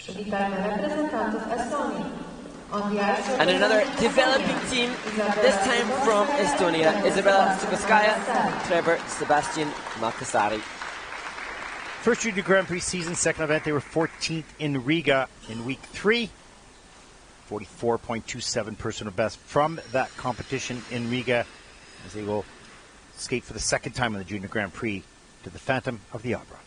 And another developing team, this time from Estonia, Isabella SUKHOVSKAYA, Trevor Sebastian MALKASAARI. First Junior Grand Prix season, second event, they were 14th in Riga in week 3. 44.27 personal best from that competition in Riga, as they will skate for the second time in the Junior Grand Prix to the Phantom of the Opera.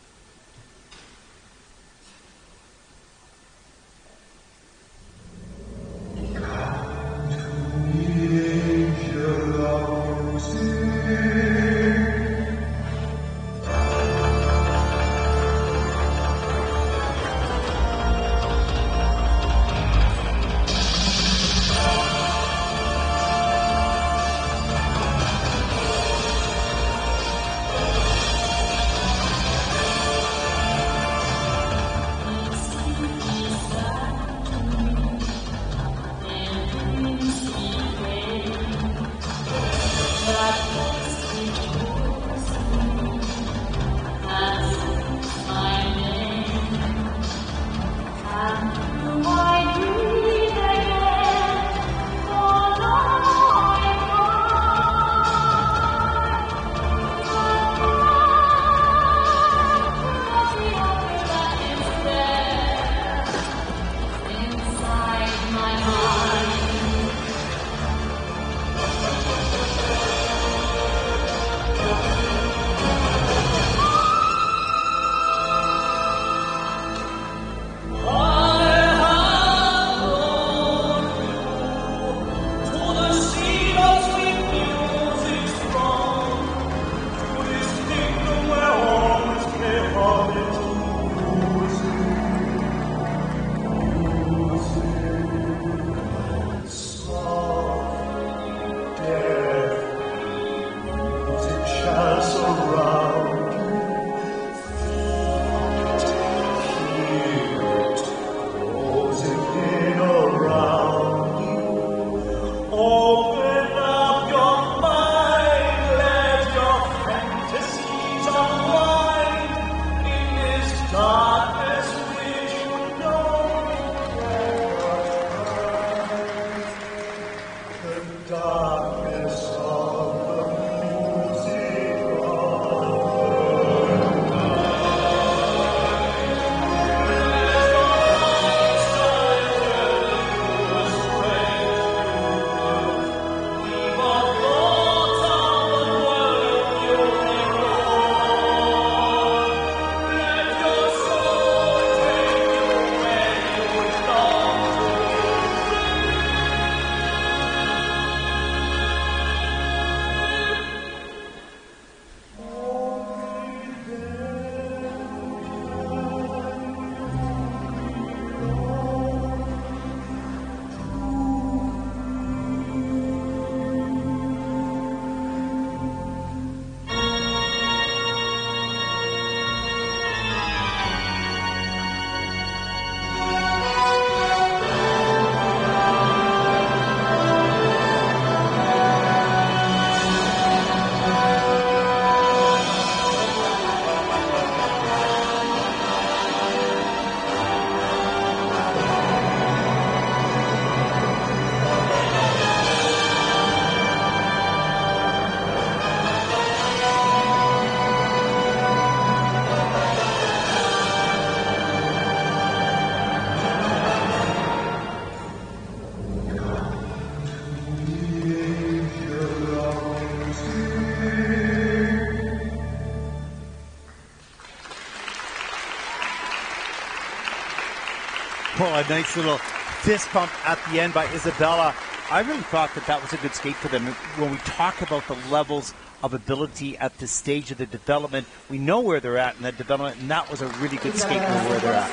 Oh, a nice little fist bump at the end by Isabella. I really thought that that was a good skate for them. When we talk about the levels of ability at this stage of the development, we know where they're at in that development, and that was a really good skate for where they're at.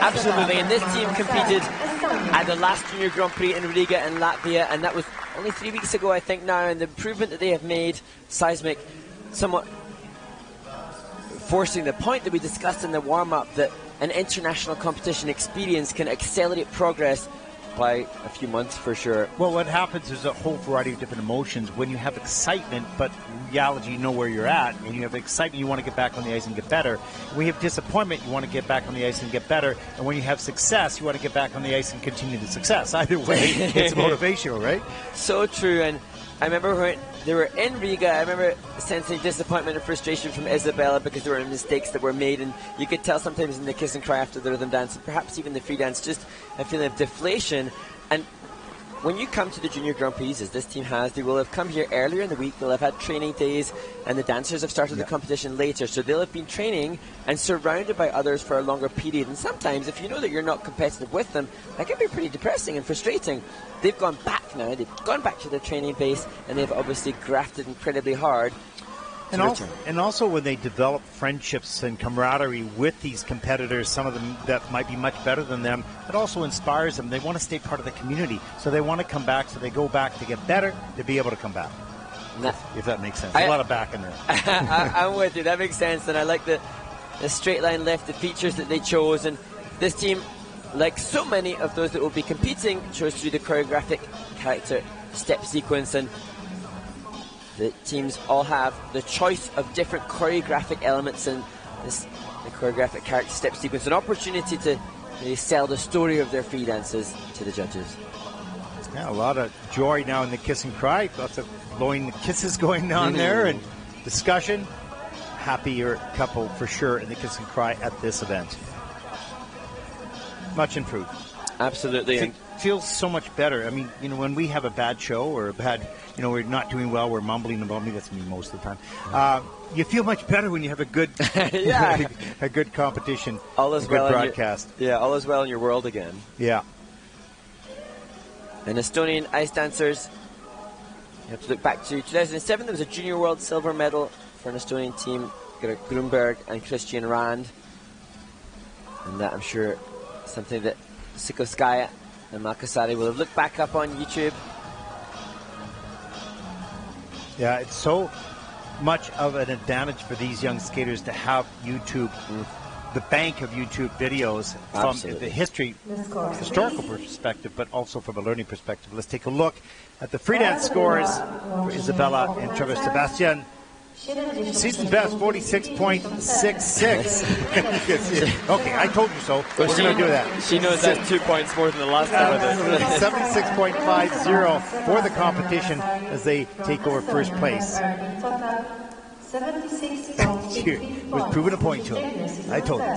Absolutely, and this team competed at the last Junior Grand Prix in Riga and Latvia, and that was only 3 weeks ago, I think now, and the improvement that they have made, seismic, somewhat forcing the point that we discussed in the warm-up that an international competition experience can accelerate progress by a few months for sure. Well, what happens is a whole variety of different emotions. When you have excitement, but reality, you know where you're at, and you have excitement, you want to get back on the ice and get better. When you have disappointment, you want to get back on the ice and get better. And when you have success, you want to get back on the ice and continue the success. Either way, it's motivational, right? So true. And I remember when they were in Riga, I remember sensing disappointment and frustration from Isabella because there were mistakes that were made, and you could tell sometimes in the kiss and cry after the rhythm dance, and perhaps even the free dance, just a feeling of deflation. And when you come to the Junior Grand Prix, as this team has, they will have come here earlier in the week, they'll have had training days, and the dancers have started the competition later, so they'll have been training and surrounded by others for a longer period. And sometimes, if you know that you're not competitive with them, that can be pretty depressing and frustrating. They've gone back now, they've gone back to their training base, and they've obviously grafted incredibly hard. And also when they develop friendships and camaraderie with these competitors, some of them that might be much better than them, it also inspires them. They want to stay part of the community, so they want to come back, so they go back to get better, to be able to come back. If that makes sense. A lot of back in there. I'm with you, that makes sense, and I like the straight line lift, the features that they chose, and this team, like so many of those that will be competing, chose to do the choreographic character step sequence, and the teams all have the choice of different choreographic elements in this the choreographic character step sequence, an opportunity to really sell the story of their free dances to the judges. Yeah, a lot of joy now in the kiss and cry, lots of blowing kisses going on there, and discussion. Happier couple for sure in the kiss and cry at this event. Much improved. Absolutely. It feels so much better. I mean, you know, when we have a bad show or a bad, you know, we're not doing well, we're mumbling about me. That's me most of the time. You feel much better when you have a good, a good competition, all is a good well broadcast. All is well in your world again. Yeah. And Estonian ice dancers, you have to look back to 2007. There was a Junior World silver medal for an Estonian team, Grunberg and Christian Rand. And that, I'm sure, something that SUKHOVSKAYA and MALKASAARI will have looked back up on YouTube. Yeah, it's so much of an advantage for these young skaters to have YouTube, the bank of YouTube videos from the historical perspective, but also from a learning perspective. Let's take a look at the free dance scores for Isabella and Trevor Sebastian. Season best, 46.66. Okay, I told you so. We're going to do that. She knows that's 2 points more than the last time. 76.50 for the competition as they take over first place. Was proving a point to him. I told you.